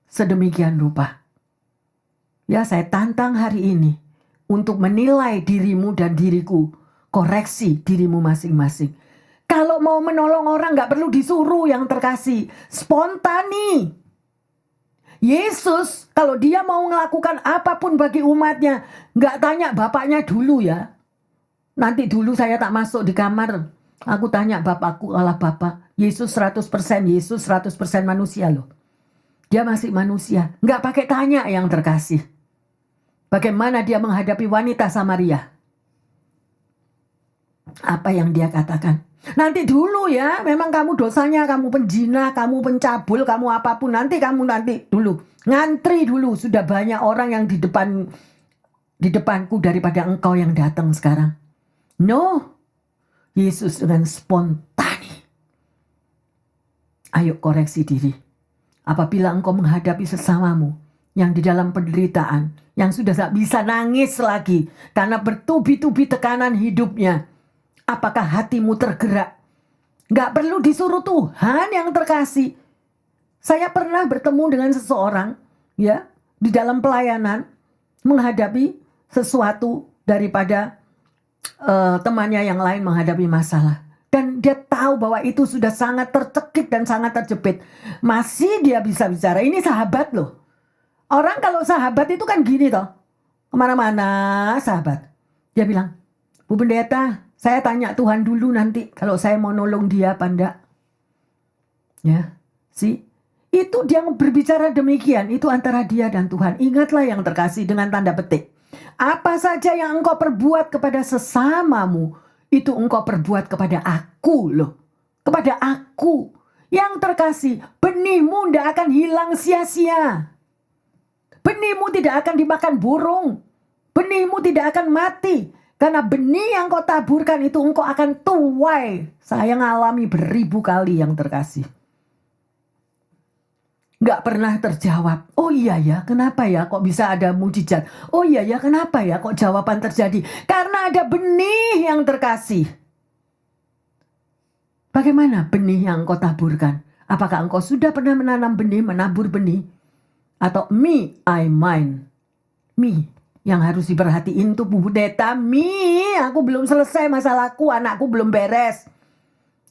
Sedemikian rupa. Ya, saya tantang hari ini untuk menilai dirimu dan diriku. Koreksi dirimu masing-masing. Kalau mau menolong orang gak perlu disuruh yang terkasih. Spontani. Yesus kalau dia mau melakukan apapun bagi umatnya, gak tanya bapaknya dulu ya. Nanti dulu saya tak masuk di kamar. Aku tanya bapakku, Allah Bapak. Yesus 100% Yesus 100% manusia loh. Dia masih manusia. Gak pakai tanya yang terkasih. Bagaimana dia menghadapi wanita Samaria? Apa yang dia katakan? Nanti dulu ya, memang kamu dosanya, kamu penjina, kamu pencabul, kamu apapun. Nanti dulu. Ngantri dulu, sudah banyak orang yang di depanku daripada engkau yang datang sekarang. No, Yesus dengan spontani. Ayo koreksi diri. Apabila engkau menghadapi sesamamu yang di dalam penderitaan, yang sudah tak bisa nangis lagi karena bertubi-tubi tekanan hidupnya, apakah hatimu tergerak? Gak perlu disuruh Tuhan yang terkasih. Saya pernah bertemu dengan seseorang ya di dalam pelayanan menghadapi sesuatu daripada temannya yang lain menghadapi masalah. Dan dia tahu bahwa itu sudah sangat tercekik dan sangat terjepit. Masih dia bisa bicara. Ini sahabat loh. Orang kalau sahabat itu kan gini toh. Kemana-mana sahabat. Dia bilang, Bu Pendeta, saya tanya Tuhan dulu nanti kalau saya mau nolong dia apa enggak. Ya, itu dia berbicara demikian. Itu antara dia dan Tuhan. Ingatlah yang terkasih dengan tanda petik. Apa saja yang engkau perbuat kepada sesamamu, itu engkau perbuat kepada aku loh. Kepada aku. Yang terkasih, benihmu tidak akan hilang sia-sia. Benihmu tidak akan dimakan burung. Benihmu tidak akan mati. Karena benih yang kau taburkan itu engkau akan tuai. Saya ngalami beribu kali yang terkasih. Gak pernah terjawab. Oh iya ya, kenapa ya kok bisa ada mujizat? Oh iya ya, kenapa ya kok jawaban terjadi? Karena ada benih yang terkasih. Bagaimana benih yang engkau taburkan? Apakah engkau sudah pernah menanam benih, menabur benih? Atau me, I, mine? Me yang harus diperhatiin tuh Bu Pendeta. Me, aku belum selesai masalahku, anakku belum beres.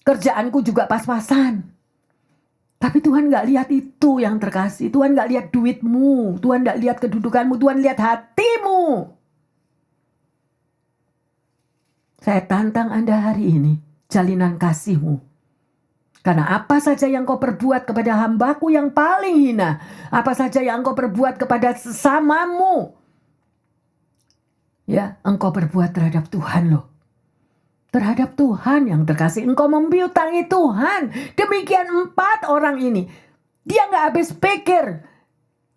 Kerjaanku juga pas-pasan. Tapi Tuhan gak lihat itu yang terkasih. Tuhan gak lihat duitmu. Tuhan gak lihat kedudukanmu. Tuhan lihat hatimu. Saya tantang Anda hari ini. Jalinan kasihmu. Karena apa saja yang kau perbuat kepada hambaku yang paling hina. Apa saja yang kau perbuat kepada sesamamu. Ya, engkau berbuat terhadap Tuhan loh. Terhadap Tuhan yang terkasih. Engkau mempiutangi Tuhan. Demikian 4 orang ini. Dia gak habis pikir.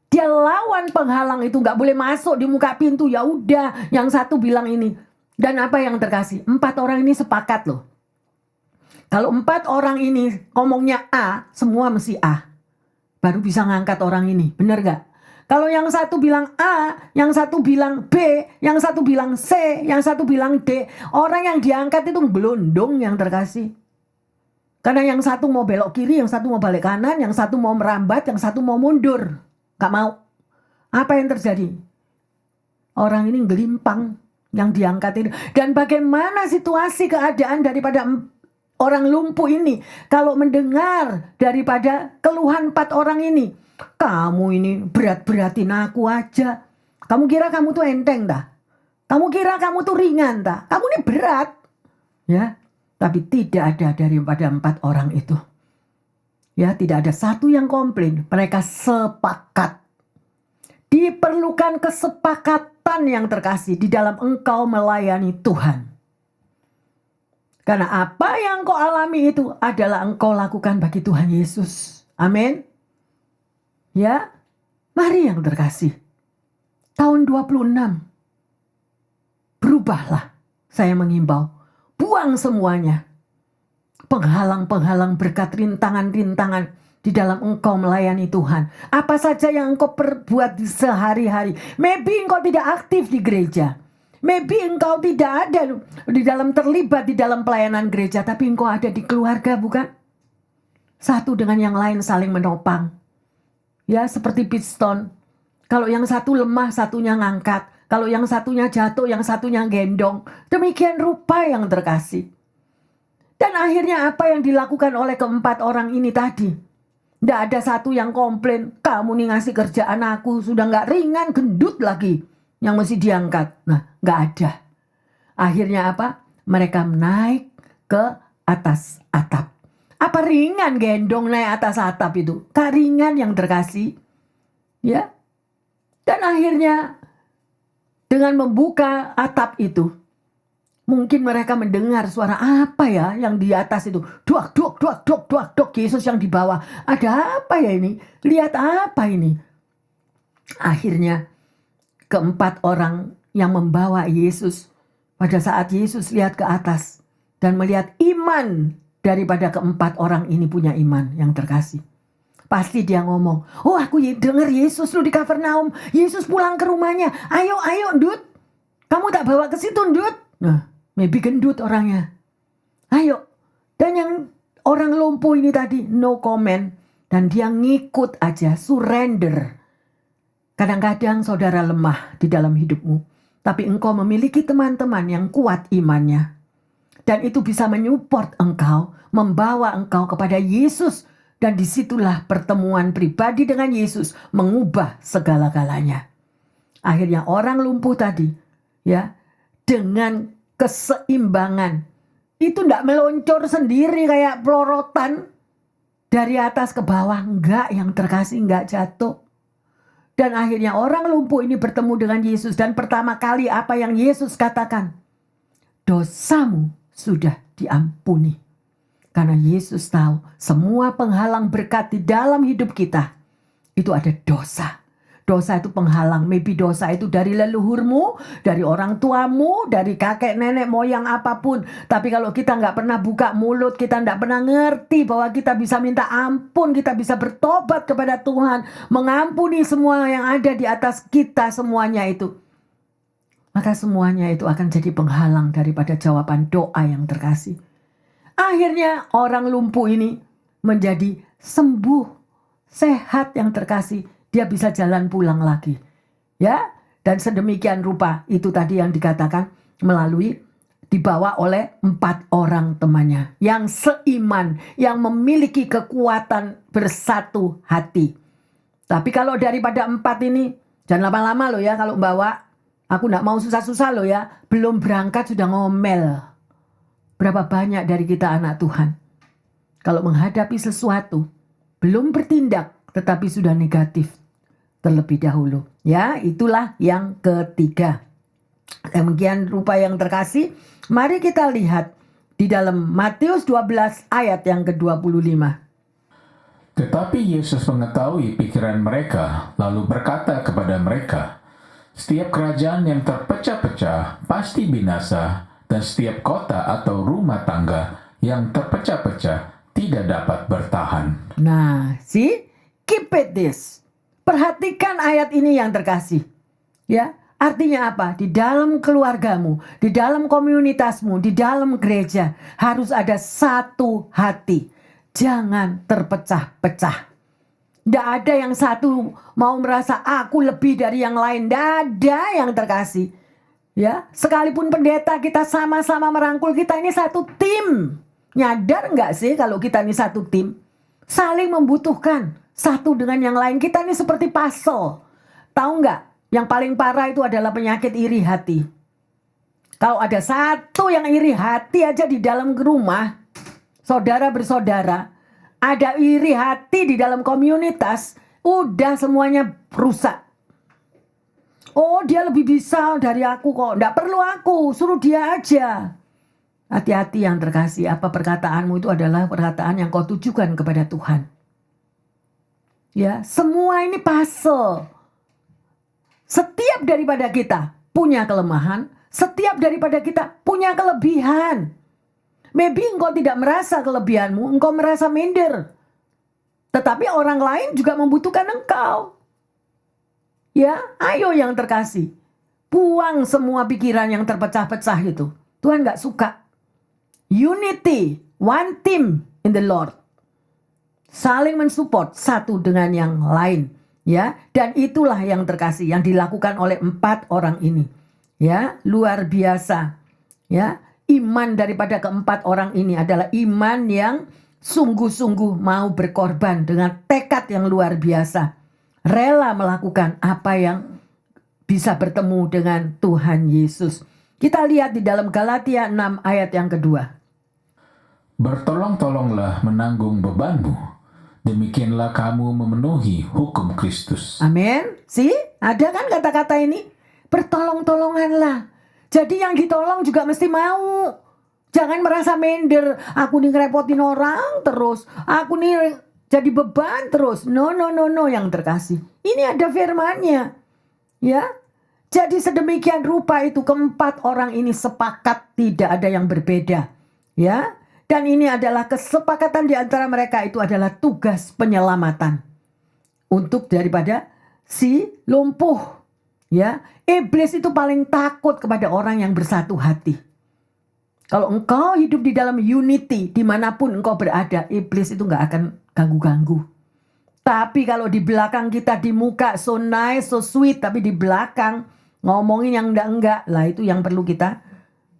Dia lawan penghalang itu. Gak boleh masuk di muka pintu. Ya udah, yang satu bilang ini. Dan apa yang terkasih? 4 orang ini sepakat loh. Kalau 4 orang ini ngomongnya A, semua mesti A. Baru bisa ngangkat orang ini. Bener gak? Kalau yang satu bilang A, yang satu bilang B, yang satu bilang C, yang satu bilang D. Orang yang diangkat itu gelondong yang terkasih. Karena yang satu mau belok kiri, yang satu mau balik kanan, yang satu mau merambat, yang satu mau mundur. Gak mau. Apa yang terjadi? Orang ini gelimpang yang diangkat ini. Dan bagaimana situasi keadaan daripada orang lumpuh ini, kalau mendengar daripada keluhan 4 orang ini, kamu ini berat-beratin aku aja. Kamu kira kamu tuh enteng dah? Kamu kira kamu tuh ringan dah? Kamu ini berat. Ya, tapi tidak ada daripada 4 orang itu. Ya, tidak ada satu yang komplain. Mereka sepakat. Diperlukan kesepakatan yang terkasih di dalam engkau melayani Tuhan. Karena apa yang kau alami itu adalah engkau lakukan bagi Tuhan Yesus. Amin. Ya, mari yang terkasih. Tahun 26. Berubahlah, saya mengimbau. Buang semuanya. Penghalang-penghalang berkat rintangan-rintangan di dalam engkau melayani Tuhan. Apa saja yang engkau perbuat di sehari-hari. Maybe engkau tidak aktif di gereja. Maybe engkau tidak ada di dalam terlibat di dalam pelayanan gereja. Tapi engkau ada di keluarga, bukan? Satu dengan yang lain saling menopang. Ya, seperti piston. Kalau yang satu lemah, satunya ngangkat. Kalau yang satunya jatuh, yang satunya gendong. Demikian rupa yang terkasih. Dan akhirnya apa yang dilakukan oleh 4 orang ini tadi? Tidak ada satu yang komplain. Kamu nih ngasih kerjaan aku sudah gak ringan, gendut lagi. Yang mesti diangkat. Nah, gak ada. Akhirnya apa? Mereka naik ke atas atap. Apa ringan gendong naik atas atap itu? Gak ringan yang terkasih. Ya. Dan akhirnya dengan membuka atap itu, mungkin mereka mendengar suara apa ya yang di atas itu. Duak, duak, duak, duak, duak, duak. Yesus yang di bawah. Ada apa ya ini? Lihat apa ini? Akhirnya 4 orang yang membawa Yesus. Pada saat Yesus lihat ke atas dan melihat iman daripada 4 orang ini punya iman yang terkasih. Pasti dia ngomong, oh aku dengar Yesus lu di Kapernaum. Yesus pulang ke rumahnya. Ayo, ayo Ndut. Kamu tak bawa ke situ Ndut. Nah, maybe gendut orangnya. Ayo. Dan yang orang lumpuh ini tadi no comment. Dan dia ngikut aja, surrender. Kadang-kadang saudara lemah di dalam hidupmu. Tapi engkau memiliki teman-teman yang kuat imannya. Dan itu bisa menyupport engkau. Membawa engkau kepada Yesus. Dan disitulah pertemuan pribadi dengan Yesus. Mengubah segala-galanya. Akhirnya orang lumpuh tadi. Ya, dengan keseimbangan. Itu tidak meluncur sendiri kayak pelorotan. Dari atas ke bawah. Enggak, yang terkasih enggak jatuh. Dan akhirnya orang lumpuh ini bertemu dengan Yesus. Dan pertama kali apa yang Yesus katakan? Dosamu sudah diampuni. Karena Yesus tahu semua penghalang berkat di dalam hidup kita. Itu ada dosa. Dosa itu penghalang. Maybe dosa itu dari leluhurmu, dari orang tuamu, dari kakek, nenek, moyang apapun. Tapi kalau kita nggak pernah buka mulut, kita nggak pernah ngerti bahwa kita bisa minta ampun, kita bisa bertobat kepada Tuhan, mengampuni semua yang ada di atas kita semuanya itu. Maka semuanya itu akan jadi penghalang daripada jawaban doa yang terkasih. Akhirnya orang lumpuh ini menjadi sembuh, sehat yang terkasih. Dia bisa jalan pulang lagi. Ya, dan sedemikian rupa itu tadi yang dikatakan melalui dibawa oleh 4 orang temannya yang seiman, yang memiliki kekuatan bersatu hati. Tapi kalau daripada 4 ini, jangan lama-lama loh ya kalau bawa. Aku gak mau susah-susah loh ya. Belum berangkat sudah ngomel. Berapa banyak dari kita anak Tuhan, kalau menghadapi sesuatu, belum bertindak, tetapi sudah negatif terlebih dahulu. Ya, itulah yang ketiga. Demikian rupa yang terkasih, mari kita lihat di dalam Matius 12 ayat yang ke-25. Tetapi Yesus mengetahui pikiran mereka, lalu berkata kepada mereka, "Setiap kerajaan yang terpecah-pecah pasti binasa, dan setiap kota atau rumah tangga yang terpecah-pecah tidak dapat bertahan." Nah, keep it this. Perhatikan ayat ini yang terkasih. Ya, artinya apa? Di dalam keluargamu, di dalam komunitasmu, di dalam gereja harus ada satu hati. Jangan terpecah-pecah. Tidak ada yang satu mau merasa aku lebih dari yang lain. Tidak ada yang terkasih. Ya, sekalipun pendeta kita sama-sama merangkul, kita ini satu tim. Nyadar nggak sih kalau kita ini satu tim? Saling membutuhkan satu dengan yang lain. Kita ini seperti puzzle. Tahu nggak? Yang paling parah itu adalah penyakit iri hati. Kalau ada satu yang iri hati aja di dalam rumah, saudara bersaudara, ada iri hati di dalam komunitas, udah semuanya rusak. Oh, dia lebih bisa dari aku kok. Nggak perlu aku, suruh dia aja. Hati-hati yang terkasih, apa perkataanmu itu adalah perkataan yang kau tujukan kepada Tuhan. Ya, semua ini puzzle. Setiap daripada kita punya kelemahan, setiap daripada kita punya kelebihan. Maybe engkau tidak merasa kelebihanmu, engkau merasa minder. Tetapi orang lain juga membutuhkan engkau. Ya, ayo yang terkasih. Buang semua pikiran yang terpecah-pecah itu. Tuhan gak suka. Unity, one team in the Lord. Saling mensupport satu dengan yang lain. Ya, dan itulah yang terkasih yang dilakukan oleh 4 orang ini. Ya, luar biasa. Ya, iman daripada ke-4 orang ini adalah iman yang sungguh-sungguh mau berkorban dengan tekad yang luar biasa. Rela melakukan apa yang bisa bertemu dengan Tuhan Yesus. Kita lihat di dalam Galatia 6 ayat yang kedua. "Bertolong-tolonglah menanggung bebanmu, demikianlah kamu memenuhi hukum Kristus." Amin. Ada kan kata-kata ini? Bertolong-tolonganlah. Jadi yang ditolong juga mesti mau. Jangan merasa minder. Aku nih ngerepotin orang terus. Aku nih jadi beban terus. No yang terkasih. Ini ada firman-Nya. Ya. Jadi sedemikian rupa itu ke-4 orang ini sepakat, tidak ada yang berbeda. Ya. Dan ini adalah kesepakatan di antara mereka, itu adalah tugas penyelamatan untuk daripada si lumpuh. Ya. Iblis itu paling takut kepada orang yang bersatu hati. Kalau engkau hidup di dalam unity, dimanapun engkau berada, iblis itu gak akan ganggu-ganggu. Tapi kalau di belakang kita, di muka so nice, so sweet, tapi di belakang ngomongin yang enggak-enggak, lah itu yang perlu kita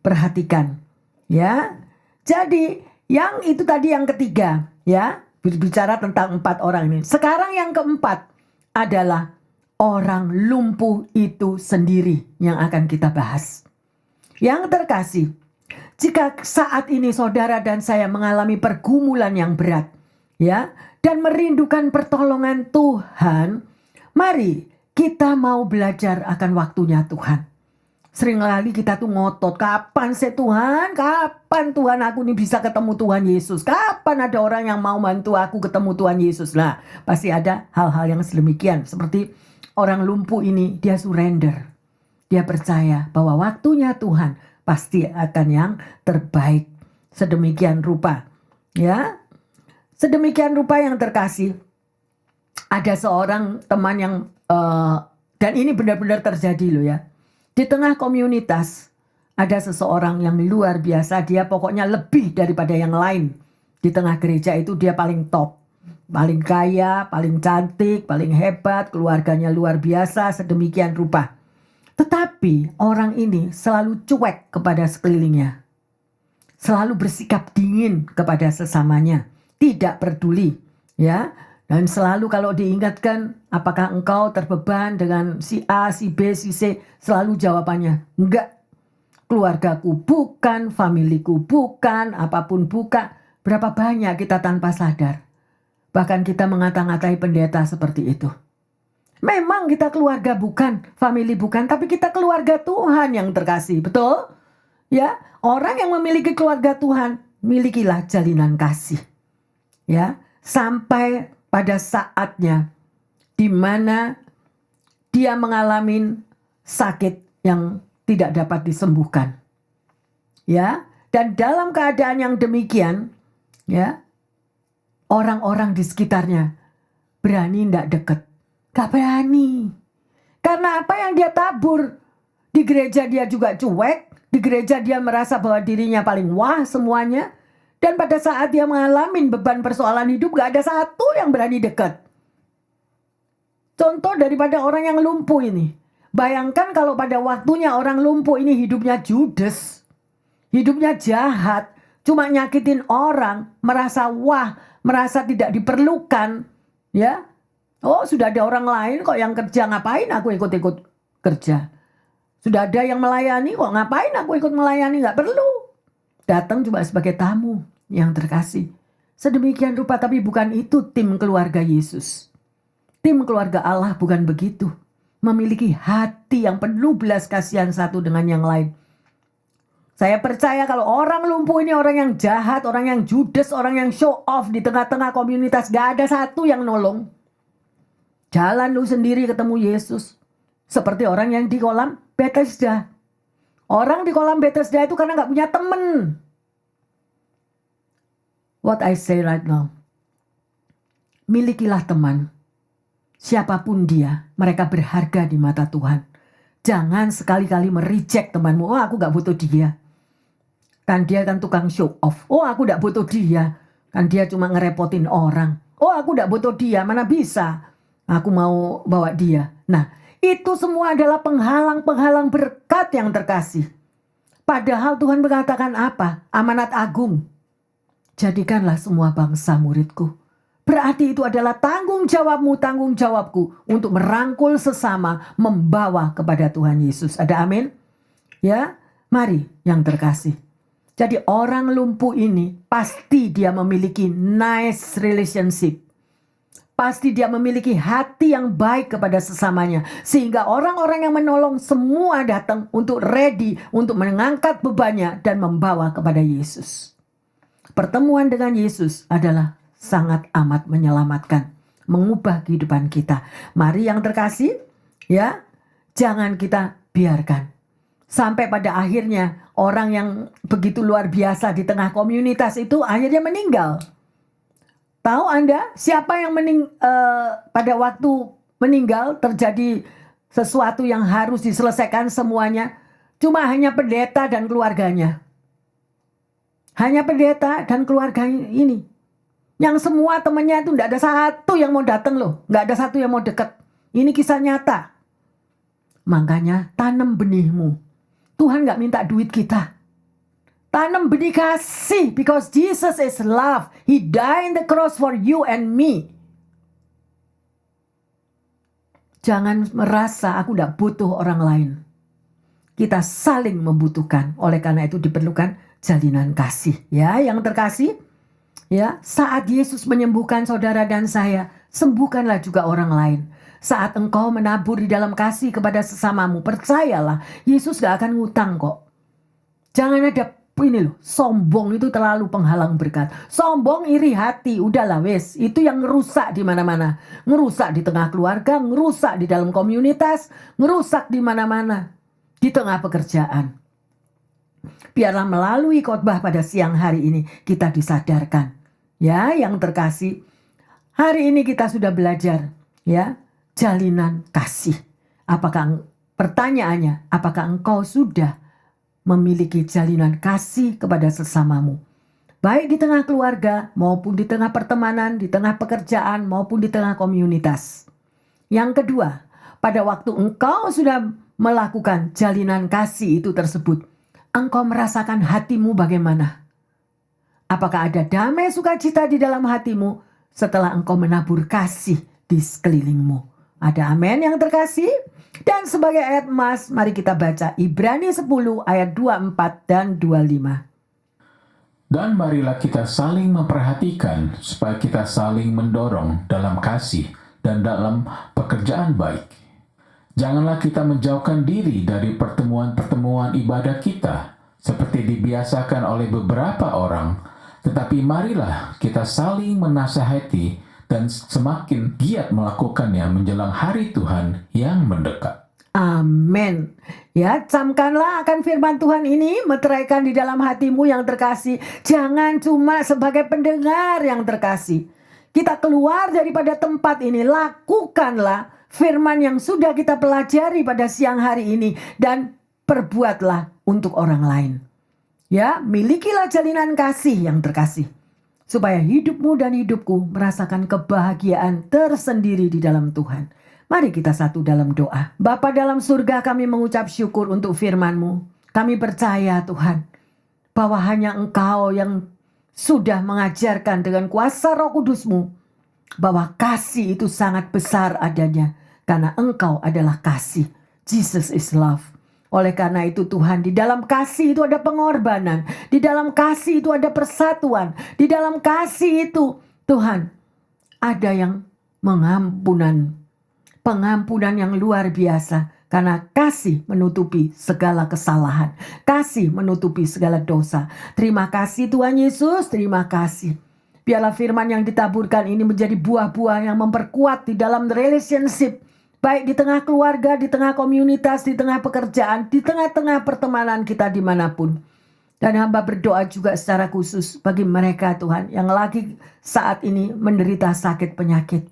perhatikan. Ya, jadi yang itu tadi yang ketiga, ya, berbicara tentang 4 orang ini. Sekarang yang keempat adalah orang lumpuh itu sendiri yang akan kita bahas. Yang terkasih, jika saat ini saudara dan saya mengalami pergumulan yang berat, ya, dan merindukan pertolongan Tuhan, mari kita mau belajar akan waktunya Tuhan. Seringkali kita tuh ngotot, kapan sih Tuhan? Kapan Tuhan aku nih bisa ketemu Tuhan Yesus? Kapan ada orang yang mau bantu aku ketemu Tuhan Yesus? Nah, pasti ada hal-hal yang sedemikian. Seperti orang lumpuh ini, dia surrender. Dia percaya bahwa waktunya Tuhan pasti akan yang terbaik. Sedemikian rupa. Ya. Sedemikian rupa yang terkasih. Ada seorang teman yang, dan ini benar-benar terjadi loh ya. Di tengah komunitas Ada seseorang yang luar biasa, dia pokoknya lebih daripada yang lain. Di tengah gereja itu dia paling top. Paling kaya, paling cantik, paling hebat, keluarganya luar biasa, sedemikian rupa. Tetapi orang ini selalu cuek kepada sekelilingnya. Selalu bersikap dingin kepada sesamanya. Tidak peduli. Ya, dan selalu kalau diingatkan, apakah engkau terbeban dengan si A, si B, si C? Selalu jawabannya, enggak. Keluargaku bukan, familiku bukan, apapun bukan. Berapa banyak kita tanpa sadar. Bahkan kita mengata-ngatai pendeta seperti itu. Memang kita keluarga bukan, family bukan, tapi kita keluarga Tuhan yang terkasih, betul? Ya, orang yang memiliki keluarga Tuhan, milikilah jalinan kasih. Ya, sampai pada saatnya di mana dia mengalami sakit yang tidak dapat disembuhkan. Ya, dan dalam keadaan yang demikian, ya, orang-orang di sekitarnya berani tidak dekat. Gak berani. Karena apa yang dia tabur. Di gereja dia juga cuek. Di gereja dia merasa bahwa dirinya paling wah semuanya. Dan pada saat dia mengalami beban persoalan hidup, gak ada satu yang berani dekat. Contoh daripada orang yang lumpuh ini. Bayangkan kalau pada waktunya orang lumpuh ini hidupnya judes. Hidupnya jahat. Cuma nyakitin orang. Merasa wah. Merasa tidak diperlukan. Ya. Oh, sudah ada orang lain kok yang kerja, ngapain aku ikut-ikut kerja. Sudah ada yang melayani kok, ngapain aku ikut melayani, nggak perlu. Datang cuma sebagai tamu yang terkasih. Sedemikian rupa, tapi bukan itu tim keluarga Yesus. Tim keluarga Allah bukan begitu. Memiliki hati yang penuh belas kasihan satu dengan yang lain. Saya percaya kalau orang lumpuh ini orang yang jahat, orang yang judes, orang yang show off di tengah-tengah komunitas, gak ada satu yang nolong. Jalan lu sendiri ketemu Yesus. Seperti orang yang di kolam Bethesda. Orang di kolam Bethesda itu karena gak punya temen. What I say right now. Milikilah teman. Siapapun dia, mereka berharga di mata Tuhan. Jangan sekali-kali mereject temanmu. Oh, aku gak butuh dia. Kan dia kan tukang show off. Oh, aku gak butuh dia. Kan dia cuma ngerepotin orang. Oh, aku gak butuh dia. Mana bisa. Aku mau bawa dia. Nah, itu semua adalah penghalang-penghalang berkat yang terkasih. Padahal Tuhan mengatakan apa? Amanat agung. Jadikanlah semua bangsa muridku. Berarti itu adalah tanggung jawabmu, tanggung jawabku. Untuk merangkul sesama, membawa kepada Tuhan Yesus. Ada amin? Ya, mari yang terkasih. Jadi orang lumpuh ini pasti dia memiliki nice relationship. Pasti dia memiliki hati yang baik kepada sesamanya. Sehingga orang-orang yang menolong semua datang untuk ready. Untuk mengangkat bebannya dan membawa kepada Yesus. Pertemuan dengan Yesus adalah sangat amat menyelamatkan. Mengubah kehidupan kita. Mari yang terkasih. Ya, jangan kita biarkan. Sampai pada akhirnya orang yang begitu luar biasa di tengah komunitas itu akhirnya meninggal. Tahu Anda siapa yang pada waktu meninggal terjadi sesuatu yang harus diselesaikan semuanya? Cuma hanya pendeta dan keluarganya. Hanya pendeta dan keluarganya ini. Yang semua temannya itu tidak ada satu yang mau datang loh. Nggak ada satu yang mau dekat. Ini kisah nyata. Makanya tanam benihmu. Tuhan nggak minta duit kita. Tanam benih kasih, because Jesus is love. He died in the cross for you and me. Jangan merasa aku tidak butuh orang lain. Kita saling membutuhkan. Oleh karena itu diperlukan jalinan kasih. Ya, yang terkasih. Ya, saat Yesus menyembuhkan saudara dan saya, sembuhkanlah juga orang lain. Saat engkau menabur di dalam kasih kepada sesamamu, percayalah, Yesus gak akan ngutang kok. Jangan ada ini loh, sombong itu terlalu penghalang berkat. Sombong, iri hati, udahlah wes. Itu yang ngerusak di mana-mana. Ngerusak di tengah keluarga, ngerusak di dalam komunitas, ngerusak di mana-mana. Di tengah pekerjaan. Biarlah melalui khotbah pada siang hari ini kita disadarkan. Ya, yang terkasih, hari ini kita sudah belajar ya, jalinan kasih. Pertanyaannya, apakah engkau sudah memiliki jalinan kasih kepada sesamamu. Baik di tengah keluarga, maupun di tengah pertemanan, di tengah pekerjaan, maupun di tengah komunitas. Yang kedua, pada waktu engkau sudah melakukan jalinan kasih itu tersebut, engkau merasakan hatimu bagaimana? Apakah ada damai sukacita di dalam hatimu setelah engkau menabur kasih di sekelilingmu? Ada amin yang terkasih? Dan sebagai ayat emas, mari kita baca Ibrani 10 ayat 24 dan 25. Dan marilah kita saling memperhatikan supaya kita saling mendorong dalam kasih dan dalam pekerjaan baik. Janganlah kita menjauhkan diri dari pertemuan-pertemuan ibadah kita seperti dibiasakan oleh beberapa orang, tetapi marilah kita saling menasihati dan semakin giat melakukannya menjelang hari Tuhan yang mendekat. Amin. Ya, camkanlah akan firman Tuhan ini, meteraikan di dalam hatimu yang terkasih. Jangan cuma sebagai pendengar yang terkasih. Kita keluar daripada tempat ini, lakukanlah firman yang sudah kita pelajari pada siang hari ini dan perbuatlah untuk orang lain. Ya, milikilah jalinan kasih yang terkasih, supaya hidupmu dan hidupku merasakan kebahagiaan tersendiri di dalam Tuhan. Mari kita satu dalam doa. Bapa dalam surga, kami mengucap syukur untuk firman-Mu. Kami percaya Tuhan, bahwa hanya Engkau yang sudah mengajarkan dengan kuasa Roh Kudus-Mu, bahwa kasih itu sangat besar adanya, karena Engkau adalah kasih. Jesus is love. Oleh karena itu Tuhan, di dalam kasih itu ada pengorbanan, di dalam kasih itu ada persatuan, di dalam kasih itu Tuhan ada yang pengampunan yang luar biasa, karena kasih menutupi segala kesalahan, kasih menutupi segala dosa. Terima kasih Tuhan Yesus, terima kasih. Biarlah firman yang ditaburkan ini menjadi buah-buah yang memperkuat di dalam relationship, baik di tengah keluarga, di tengah komunitas, di tengah pekerjaan, di tengah-tengah pertemanan kita dimanapun. Dan hamba berdoa juga secara khusus bagi mereka Tuhan yang lagi saat ini menderita sakit penyakit.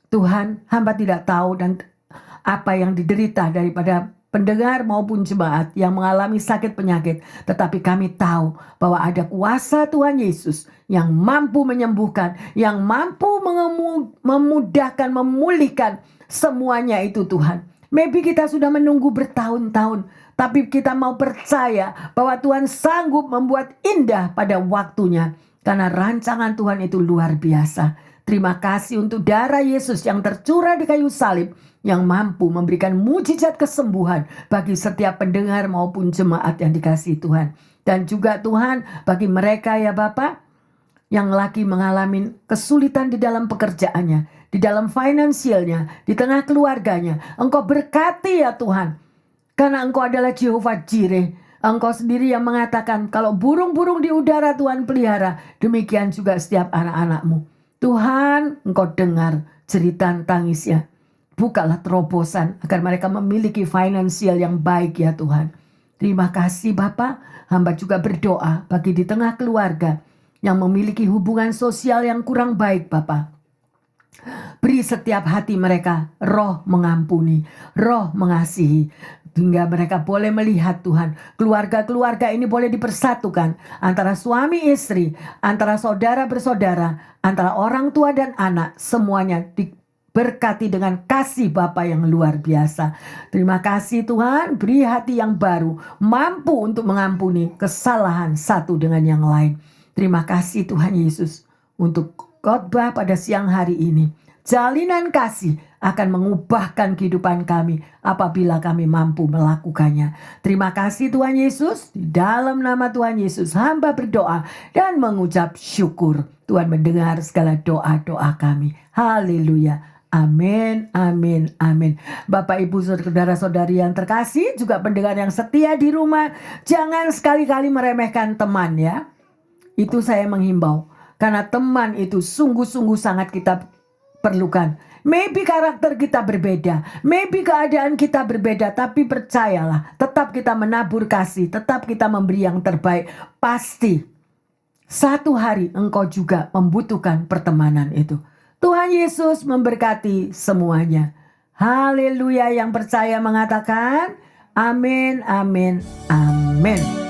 Tuhan, hamba tidak tahu dan apa yang diderita daripada pendengar maupun jemaat yang mengalami sakit penyakit. Tetapi kami tahu bahwa ada kuasa Tuhan Yesus yang mampu menyembuhkan, yang mampu memudahkan, memulihkan semuanya itu Tuhan. Maybe kita sudah menunggu bertahun-tahun, tapi kita mau percaya bahwa Tuhan sanggup membuat indah pada waktunya. Karena rancangan Tuhan itu luar biasa. Terima kasih untuk darah Yesus yang tercurah di kayu salib, yang mampu memberikan mujizat kesembuhan bagi setiap pendengar maupun jemaat yang dikasihi Tuhan. Dan juga Tuhan, bagi mereka ya Bapak, yang lagi mengalami kesulitan di dalam pekerjaannya, di dalam finansialnya, di tengah keluarganya, Engkau berkati ya Tuhan. Karena Engkau adalah Jehovah Jireh. Engkau sendiri yang mengatakan kalau burung-burung di udara Tuhan pelihara, demikian juga setiap anak-anak-Mu. Tuhan, Engkau dengar jeritan tangisnya. Bukalah terobosan agar mereka memiliki finansial yang baik ya Tuhan. Terima kasih Bapa. Hamba juga berdoa bagi di tengah keluarga yang memiliki hubungan sosial yang kurang baik Bapa. Beri setiap hati mereka roh mengampuni, roh mengasihi. Hingga mereka boleh melihat Tuhan, keluarga-keluarga ini boleh dipersatukan antara suami istri, antara saudara bersaudara, antara orang tua dan anak, semuanya diberkati dengan kasih Bapa yang luar biasa. Terima kasih Tuhan, beri hati yang baru, mampu untuk mengampuni kesalahan satu dengan yang lain. Terima kasih Tuhan Yesus untuk khotbah pada siang hari ini. Jalinan kasih akan mengubahkan kehidupan kami apabila kami mampu melakukannya. Terima kasih Tuhan Yesus. Di dalam nama Tuhan Yesus hamba berdoa dan mengucap syukur. Tuhan mendengar segala doa-doa kami. Haleluya. Amin, amin, amin. Bapak, Ibu, saudara-saudari yang terkasih, juga pendengar yang setia di rumah, jangan sekali-kali meremehkan teman ya. Itu saya menghimbau. Karena teman itu sungguh-sungguh sangat kita perlukan. Maybe karakter kita berbeda, maybe keadaan kita berbeda, tapi percayalah, tetap kita menabur kasih, tetap kita memberi yang terbaik. Pasti satu hari engkau juga membutuhkan pertemanan itu. Tuhan Yesus memberkati semuanya. Haleluya. Yang percaya mengatakan Amin, amin, amin.